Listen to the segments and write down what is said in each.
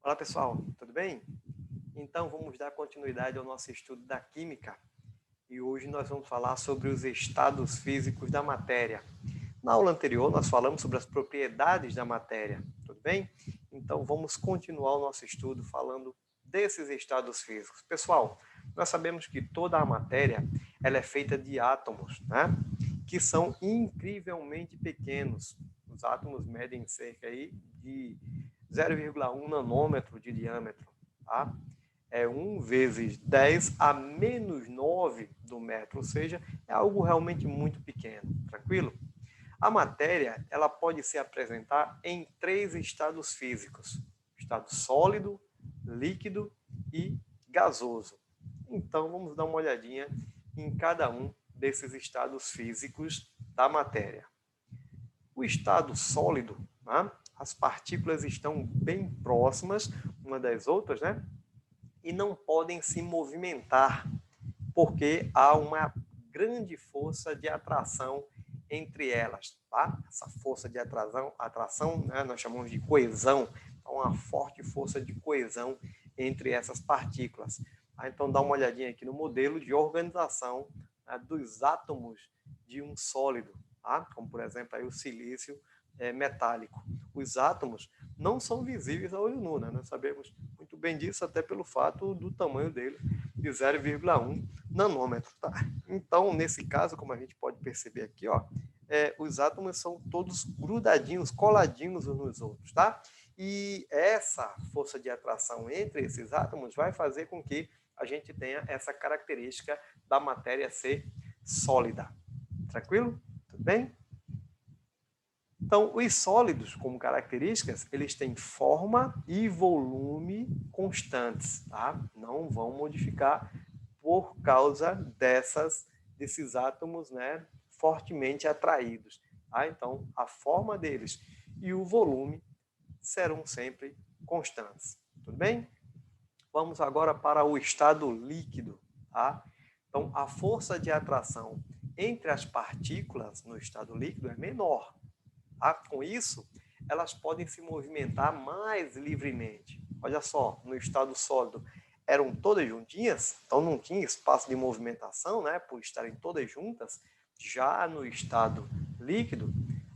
Olá pessoal, tudo bem? Então vamos dar continuidade ao nosso estudo da química e hoje nós vamos falar sobre os estados físicos da matéria. Na aula anterior nós falamos sobre as propriedades da matéria, tudo bem? Então vamos continuar o nosso estudo falando desses estados físicos. Pessoal, nós sabemos que toda a matéria ela é feita de átomos, né? Que são incrivelmente pequenos. Os átomos medem cerca aí de 0,1 nanômetro de diâmetro, tá? É 1 vezes 10 a menos 9 do metro, ou seja, é algo realmente muito pequeno, tranquilo? A matéria, ela pode se apresentar em 3 estados físicos: estado sólido, líquido e gasoso. Então, vamos dar uma olhadinha em cada um desses estados físicos da matéria. O estado sólido, né? As partículas estão bem próximas uma das outras, né? E não podem se movimentar, porque há uma grande força de atração entre elas, tá? Essa força de atração, né, nós chamamos de coesão, então uma forte força de coesão entre essas partículas. Tá? Então dá uma olhadinha aqui no modelo de organização, né, dos átomos de um sólido, tá? Como por exemplo aí o silício metálico. Os átomos não são visíveis a olho nu, né? Nós sabemos muito bem disso até pelo fato do tamanho dele de 0,1 nanômetro. Tá? Então, nesse caso, como a gente pode perceber aqui, ó, os átomos são todos grudadinhos, coladinhos uns nos outros, tá? E essa força de atração entre esses átomos vai fazer com que a gente tenha essa característica da matéria ser sólida. Tranquilo? Tudo bem? Então, os sólidos, como características, eles têm forma e volume constantes, tá? Não vão modificar por causa desses átomos, né, fortemente atraídos. Tá? Então, a forma deles e o volume serão sempre constantes. Tudo bem? Vamos agora para o estado líquido. Tá? Então, a força de atração entre as partículas no estado líquido é menor. Tá? Com isso, elas podem se movimentar mais livremente. Olha só, no estado sólido eram todas juntinhas, então não tinha espaço de movimentação, né, por estarem todas juntas. Já no estado líquido,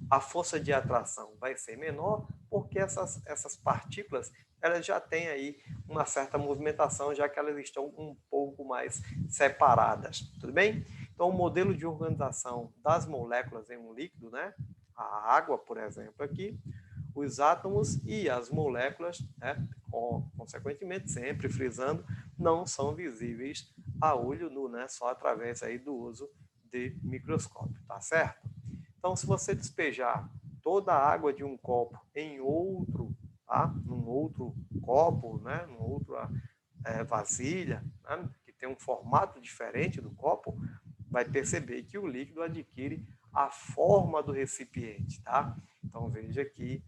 a força de atração vai ser menor, porque essas partículas elas já têm aí uma certa movimentação, já que elas estão um pouco mais separadas. Tudo bem? Então, o modelo de organização das moléculas em um líquido, né, a água, por exemplo, aqui, os átomos e as moléculas, né, consequentemente, sempre frisando, não são visíveis a olho nu, né, só através aí do uso de microscópio, tá certo? Então, se você despejar toda a água de um copo em outro, tá, num outro copo, né, numa outra vasilha, né, que tem um formato diferente do copo, vai perceber que o líquido adquire a forma do recipiente, tá? Então veja que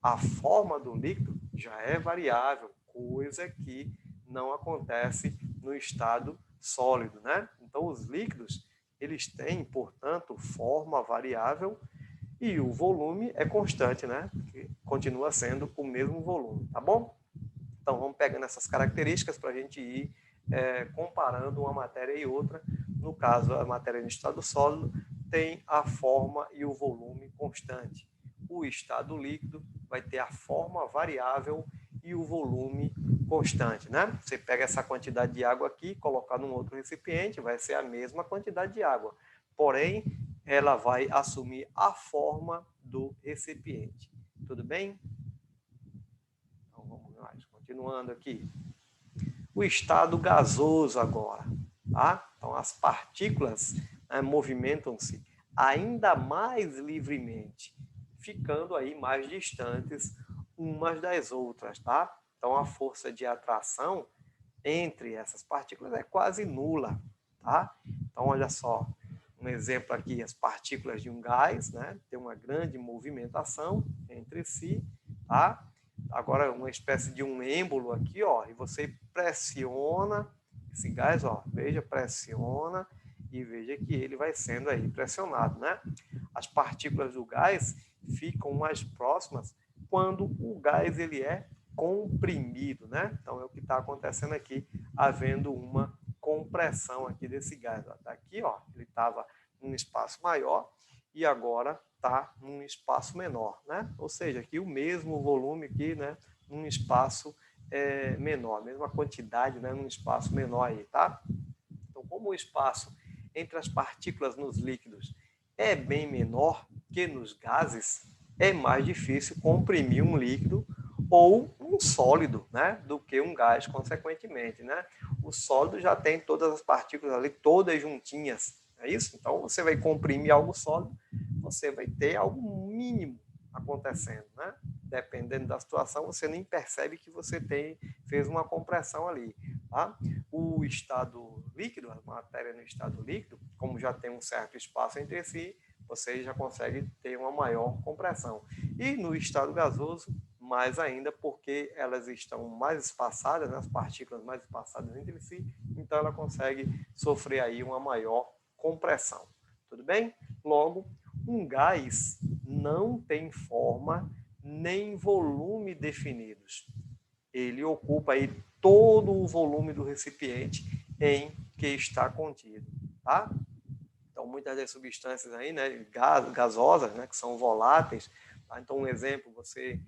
a forma do líquido já é variável, coisa que não acontece no estado sólido, né? Então os líquidos, eles têm, portanto, forma variável e o volume é constante, né? Que continua sendo o mesmo volume, tá bom? Então vamos pegando essas características para a gente ir comparando uma matéria e outra. No caso, a matéria no estado sólido tem a forma e o volume constante. O estado líquido vai ter a forma variável e o volume constante, né? Você pega essa quantidade de água aqui, colocar num outro recipiente, vai ser a mesma quantidade de água. Porém, ela vai assumir a forma do recipiente. Tudo bem? Então, vamos mais. Continuando aqui. O estado gasoso agora, tá? Então, as partículas, né, movimentam-se ainda mais livremente, ficando aí mais distantes umas das outras, tá? Então, a força de atração entre essas partículas é quase nula, tá? Então, olha só, um exemplo aqui, as partículas de um gás, né, tem uma grande movimentação entre si, tá? Agora, uma espécie de um êmbolo aqui, ó, e você pressiona esse gás, ó, veja, pressiona e veja que ele vai sendo aí pressionado, né? As partículas do gás ficam mais próximas quando o gás ele é comprimido, né? Então, é o que está acontecendo aqui, havendo uma compressão aqui desse gás. Está aqui, ó, ele estava num espaço maior e agora está num espaço menor, né? Ou seja, aqui o mesmo volume aqui, né? Num espaço menor, a mesma quantidade, né? Num espaço menor aí, tá? Então, como o espaço entre as partículas nos líquidos é bem menor que nos gases, é mais difícil comprimir um líquido ou um sólido, né, do que um gás, consequentemente, né? O sólido já tem todas as partículas ali, todas juntinhas, é isso? Então, você vai comprimir algo sólido, você vai ter algo mínimo acontecendo, né? Dependendo da situação, você nem percebe que você fez uma compressão ali, tá? O estado líquido, a matéria no estado líquido, como já tem um certo espaço entre si, você já consegue ter uma maior compressão. E no estado gasoso, mais ainda, porque elas estão mais espaçadas, né, as partículas mais espaçadas entre si, então ela consegue sofrer aí uma maior compressão. Tudo bem? Logo, um gás não tem forma nem volume definidos. Ele ocupa aí todo o volume do recipiente em que está contido, tá? Então, muitas das substâncias aí, né, gasosas, né, que são voláteis, tá? Então, um exemplo, você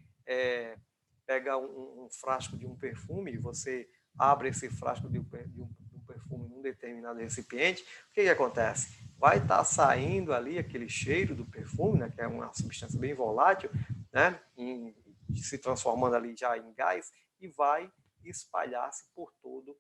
pega um frasco de um perfume, você abre esse frasco de um perfume num determinado recipiente, o que acontece? Vai estar saindo ali aquele cheiro do perfume, né, que é uma substância bem volátil, né, se transformando ali já em gás, e vai espalhar-se por todo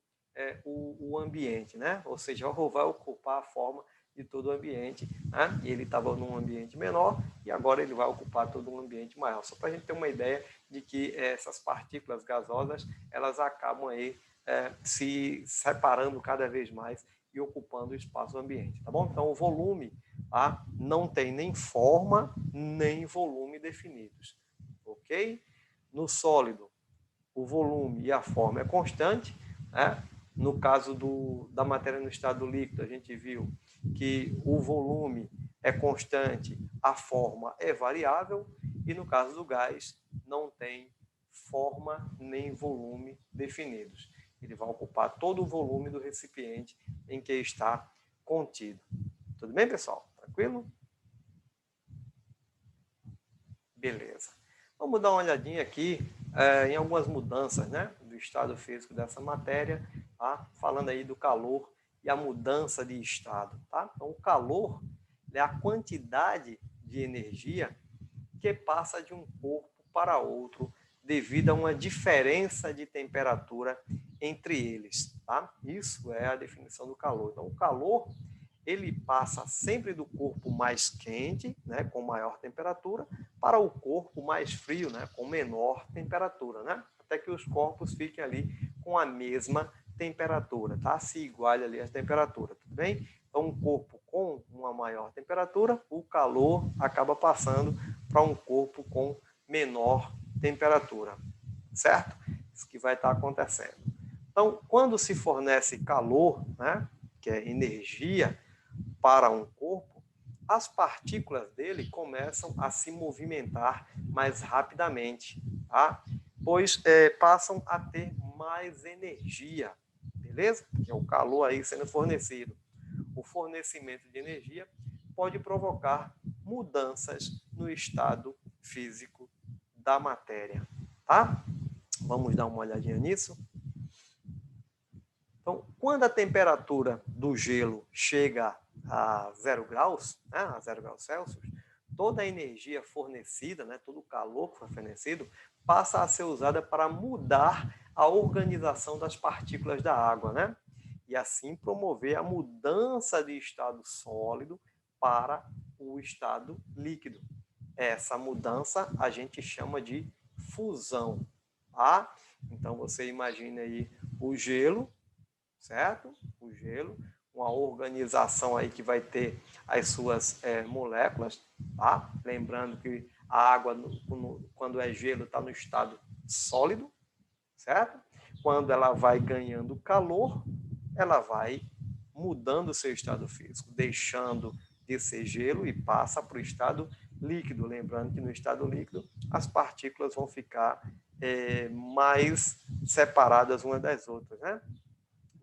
o ambiente, né? Ou seja, vai ocupar a forma de todo o ambiente, né? E ele estava num ambiente menor e agora ele vai ocupar todo um ambiente maior. Só para a gente ter uma ideia de que essas partículas gasosas, elas acabam aí se separando cada vez mais e ocupando o espaço do ambiente, tá bom? Então, o volume, tá? Não tem nem forma nem volume definidos, ok? No sólido, o volume e a forma é constante, né? No caso da matéria no estado líquido, a gente viu que o volume é constante, a forma é variável, e no caso do gás, não tem forma nem volume definidos. Ele vai ocupar todo o volume do recipiente em que está contido. Tudo bem, pessoal? Tranquilo? Beleza. Vamos dar uma olhadinha aqui em algumas mudanças, né, do estado físico dessa matéria, tá? Falando aí do calor e a mudança de estado, tá? Então, o calor é a quantidade de energia que passa de um corpo para outro devido a uma diferença de temperatura entre eles, tá? Isso é a definição do calor. Então, o calor ele passa sempre do corpo mais quente, né, com maior temperatura, para o corpo mais frio, né, com menor temperatura, né? Até que os corpos fiquem ali com a mesma temperatura, tá? Se iguale ali a temperatura, tudo bem? Então, um corpo com uma maior temperatura, o calor acaba passando para um corpo com menor temperatura, certo? Isso que vai estar acontecendo. Então, quando se fornece calor, né, que é energia, para um corpo, as partículas dele começam a se movimentar mais rapidamente, tá? Pois passam a ter mais energia, beleza? Que é o calor aí sendo fornecido. O fornecimento de energia pode provocar mudanças no estado físico da matéria, tá? Vamos dar uma olhadinha nisso? Então, quando a temperatura do gelo chega a 0 graus, né, a 0 graus Celsius, toda a energia fornecida, né, todo o calor que foi fornecido, passa a ser usada para mudar a organização das partículas da água, né? E assim promover a mudança de estado sólido para o estado líquido. Essa mudança a gente chama de fusão, tá? Então você imagina aí o gelo, certo? O gelo, uma organização aí que vai ter as suas moléculas, tá? Lembrando que a água, quando é gelo, está no estado sólido, certo? Quando ela vai ganhando calor, ela vai mudando o seu estado físico, deixando de ser gelo e passa para o estado líquido. Lembrando que no estado líquido, as partículas vão ficar mais separadas umas das outras, né?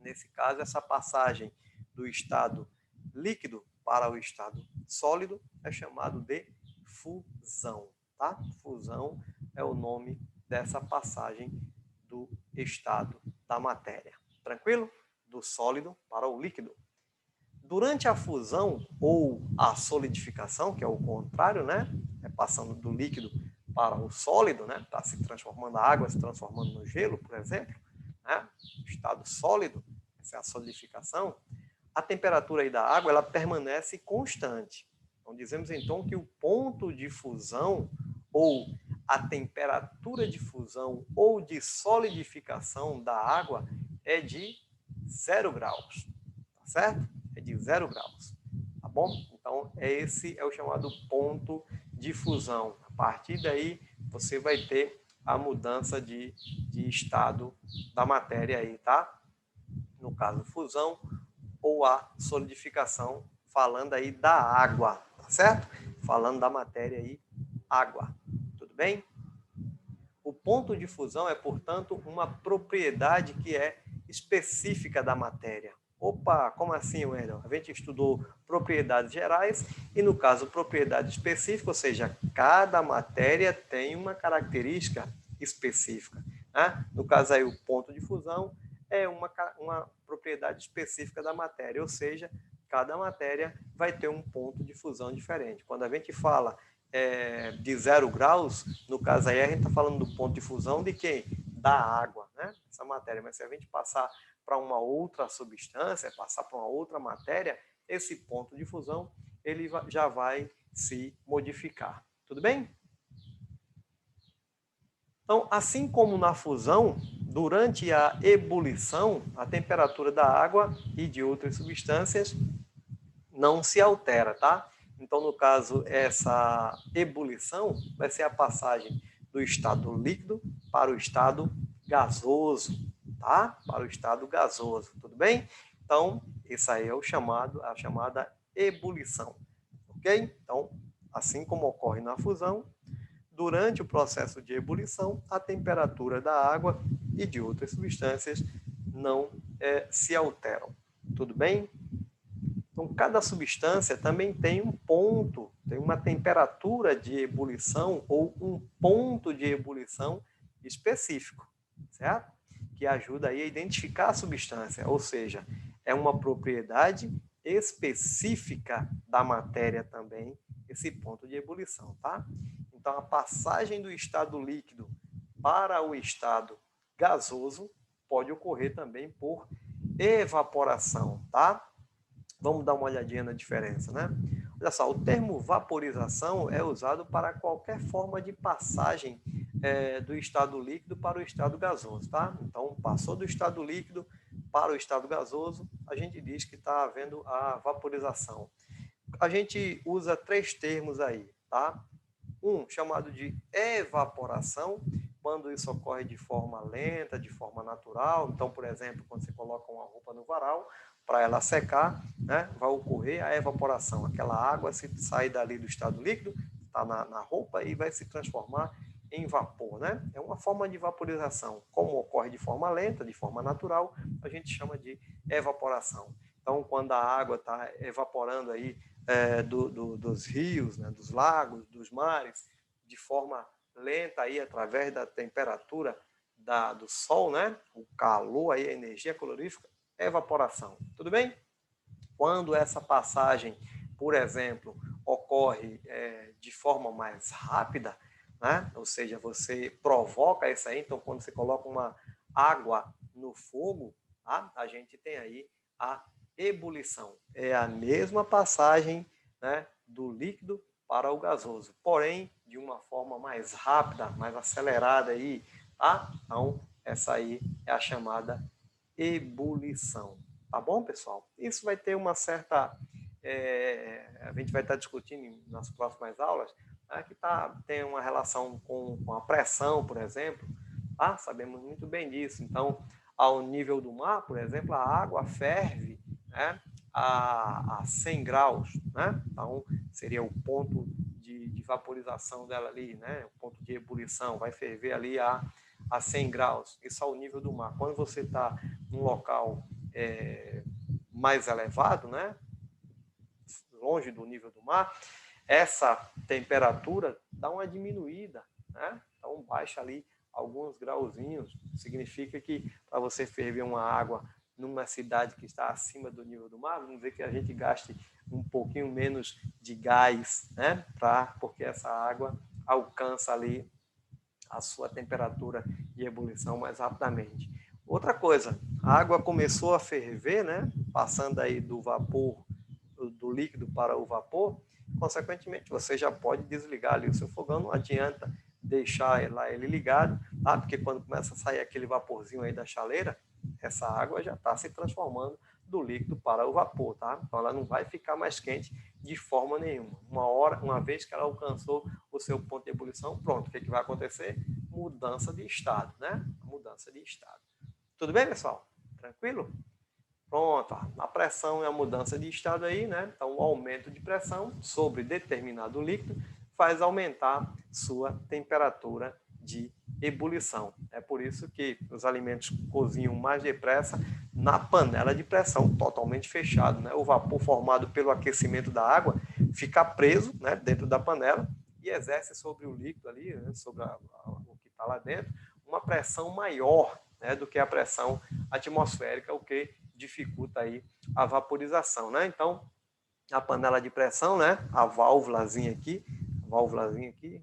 Nesse caso, essa passagem do estado líquido para o estado sólido é chamado de fusão, tá? Fusão é o nome dessa passagem do estado da matéria. Tranquilo? Do sólido para o líquido. Durante a fusão ou a solidificação, que é o contrário, né? É passando do líquido para o sólido, né? Está se transformando a água, se transformando no gelo, por exemplo, né? O estado sólido, essa é a solidificação. A temperatura aí da água, ela permanece constante. Então, dizemos então que o ponto de fusão ou a temperatura de fusão ou de solidificação da água é de 0 graus, tá certo? É de 0 graus, tá bom? Então, esse é o chamado ponto de fusão. A partir daí, você vai ter a mudança de estado da matéria aí, tá? No caso, fusão ou a solidificação, falando aí da água, tá certo? Falando da matéria aí, água. Tudo bem? O ponto de fusão é, portanto, uma propriedade que é específica da matéria. Opa, como assim, Wendel? A gente estudou propriedades gerais e, no caso, propriedade específica, ou seja, cada matéria tem uma característica específica. Né? No caso aí, o ponto de fusão é uma propriedade específica da matéria, ou seja, cada matéria vai ter um ponto de fusão diferente. Quando a gente fala de 0 graus, no caso aí a gente está falando do ponto de fusão de quem? Da água, né? Essa matéria. Mas se a gente passar para uma outra substância, passar para uma outra matéria, esse ponto de fusão ele já vai se modificar. Tudo bem? Então, assim como na fusão, durante a ebulição, a temperatura da água e de outras substâncias não se altera, tá? Então, no caso, essa ebulição vai ser a passagem do estado líquido para o estado gasoso, tá? Para o estado gasoso, tudo bem? Então, isso aí é a chamada ebulição, ok? Então, assim como ocorre na fusão, durante o processo de ebulição, a temperatura da água e de outras substâncias não se alteram, tudo bem? Então, cada substância também tem um ponto, tem uma temperatura de ebulição ou um ponto de ebulição específico, certo? Que ajuda aí a identificar a substância, ou seja, é uma propriedade específica da matéria também, esse ponto de ebulição, tá? Então, a passagem do estado líquido para o estado gasoso pode ocorrer também por evaporação, tá? Vamos dar uma olhadinha na diferença, né? Olha só, o termo vaporização é usado para qualquer forma de passagem do estado líquido para o estado gasoso, tá? Então, passou do estado líquido para o estado gasoso, a gente diz que está havendo a vaporização. A gente usa 3 termos aí, tá? Um chamado de evaporação, quando isso ocorre de forma lenta, de forma natural. Então, por exemplo, quando você coloca uma roupa no varal, para ela secar, né, vai ocorrer a evaporação. Aquela água se sai dali do estado líquido, está na roupa e vai se transformar em vapor, né? É uma forma de vaporização. Como ocorre de forma lenta, de forma natural, a gente chama de evaporação. Então, quando a água está evaporando aí dos rios, né, dos lagos, dos mares, de forma lenta aí através da temperatura do sol, né? O calor aí, a energia calorífica, evaporação. Tudo bem? Quando essa passagem, por exemplo, ocorre de forma mais rápida, né? Ou seja, você provoca isso aí, então quando você coloca uma água no fogo, tá? A gente tem aí a ebulição. É a mesma passagem, né, do líquido para o gasoso, porém de uma forma mais rápida, mais acelerada aí, tá? Então, essa aí é a chamada ebulição. Tá bom, pessoal? Isso vai ter uma certa... a gente vai estar discutindo nas próximas aulas, né, que tem uma relação com a pressão, por exemplo. Tá? Sabemos muito bem disso. Então, ao nível do mar, por exemplo, a água ferve, né, a 100 graus. Né? Então, seria o ponto de vaporização dela ali, né? O ponto de ebulição. Vai ferver ali a a 100 graus, isso ao nível do mar. Quando você está num local mais elevado, né, longe do nível do mar, essa temperatura dá uma diminuída, né? Então baixa ali alguns grauzinhos, significa que para você ferver uma água numa cidade que está acima do nível do mar, vamos dizer que a gente gaste um pouquinho menos de gás, né? Porque essa água alcança ali a sua temperatura de ebulição mais rapidamente. Outra coisa, a água começou a ferver, né? Passando aí do vapor, do líquido para o vapor, consequentemente você já pode desligar ali o seu fogão, não adianta deixar ele ligado, tá? Porque quando começa a sair aquele vaporzinho aí da chaleira, essa água já está se transformando do líquido para o vapor, tá? Então ela não vai ficar mais quente de forma nenhuma. Uma vez que ela alcançou o seu ponto de ebulição, pronto, o que vai acontecer? Mudança de estado, né? Mudança de estado. Tudo bem, pessoal? Tranquilo? Pronto, a pressão é a mudança de estado aí, né? Então, o aumento de pressão sobre determinado líquido faz aumentar sua temperatura de ebulição. É por isso que os alimentos cozinham mais depressa na panela de pressão, totalmente fechado, né? O vapor formado pelo aquecimento da água fica preso, né, dentro da panela e exerce sobre o líquido ali, né, sobre o que está lá dentro, uma pressão maior, né, do que a pressão atmosférica, o que dificulta aí a vaporização, né? Então, a panela de pressão, né, a válvulazinha aqui,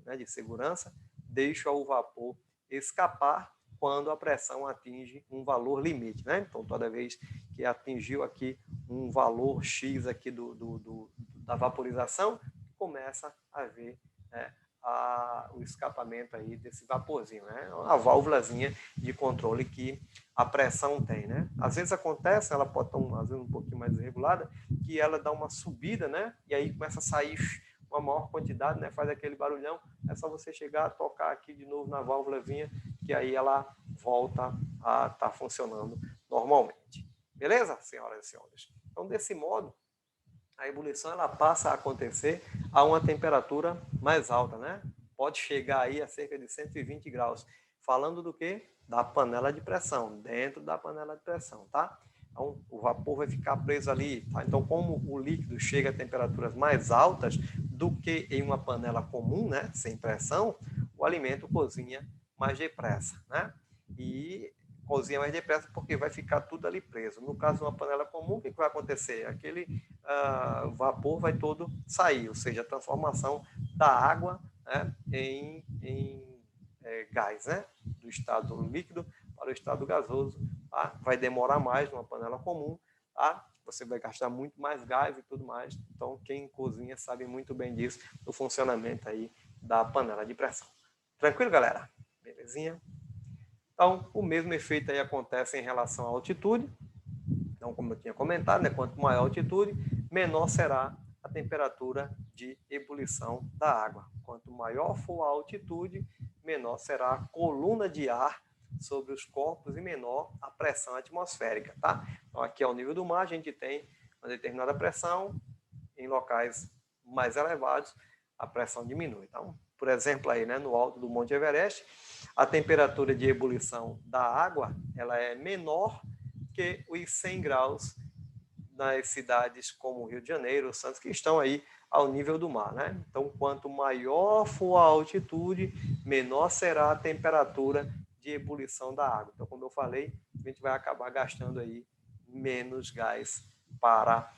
né, de segurança, deixa o vapor escapar quando a pressão atinge um valor limite, né? Então, toda vez que atingiu aqui um valor X aqui da vaporização, começa a haver, né, o escapamento aí desse vaporzinho, né? A válvulazinha de controle que a pressão tem, né? Às vezes acontece, ela pode estar às vezes um pouquinho mais irregulada, que ela dá uma subida, né? E aí começa a sair uma maior quantidade, né? Faz aquele barulhão. É só você chegar a tocar aqui de novo na válvulazinha, que aí ela volta a estar funcionando normalmente. Beleza, senhoras e senhores? Então, desse modo, a ebulição ela passa a acontecer a uma temperatura mais alta, né? Pode chegar aí a cerca de 120 graus. Falando do quê? Da panela de pressão, dentro da panela de pressão, tá? Então, o vapor vai ficar preso ali, tá? Então, como o líquido chega a temperaturas mais altas do que em uma panela comum, né? Sem pressão, o alimento cozinha mais depressa, né? E cozinha mais depressa porque vai ficar tudo ali preso. No caso de uma panela comum, o que vai acontecer? Aquele vapor vai todo sair, ou seja, a transformação da água, né, em gás, né, do estado líquido para o estado gasoso, tá? Vai demorar mais numa panela comum, tá? Você vai gastar muito mais gás e tudo mais. Então, quem cozinha sabe muito bem disso, do funcionamento aí da panela de pressão. Tranquilo, galera? Belezinha? Então, o mesmo efeito aí acontece em relação à altitude. Então, como eu tinha comentado, né, quanto maior a altitude, menor será a temperatura de ebulição da água. Quanto maior for a altitude, menor será a coluna de ar sobre os corpos e menor a pressão atmosférica, tá? Então, aqui ao nível do mar, a gente tem uma determinada pressão, em locais mais elevados, a pressão diminui. Então, por exemplo, aí, né, no alto do Monte Everest, a temperatura de ebulição da água ela é menor que os 100 graus nas cidades como o Rio de Janeiro, Santos, que estão aí ao nível do mar, né? Então, quanto maior for a altitude, menor será a temperatura de ebulição da água. Então, como eu falei, a gente vai acabar gastando aí menos gás para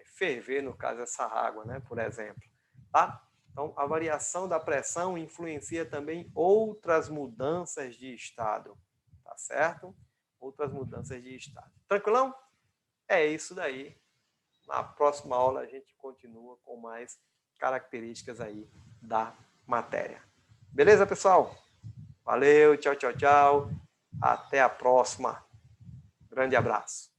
ferver, no caso, essa água, né? Por exemplo, tá? Então, a variação da pressão influencia também outras mudanças de estado, tá certo? Outras mudanças de estado. Tranquilão? É isso daí. Na próxima aula a gente continua com mais características aí da matéria. Beleza, pessoal? Valeu, tchau, tchau, tchau. Até a próxima. Grande abraço.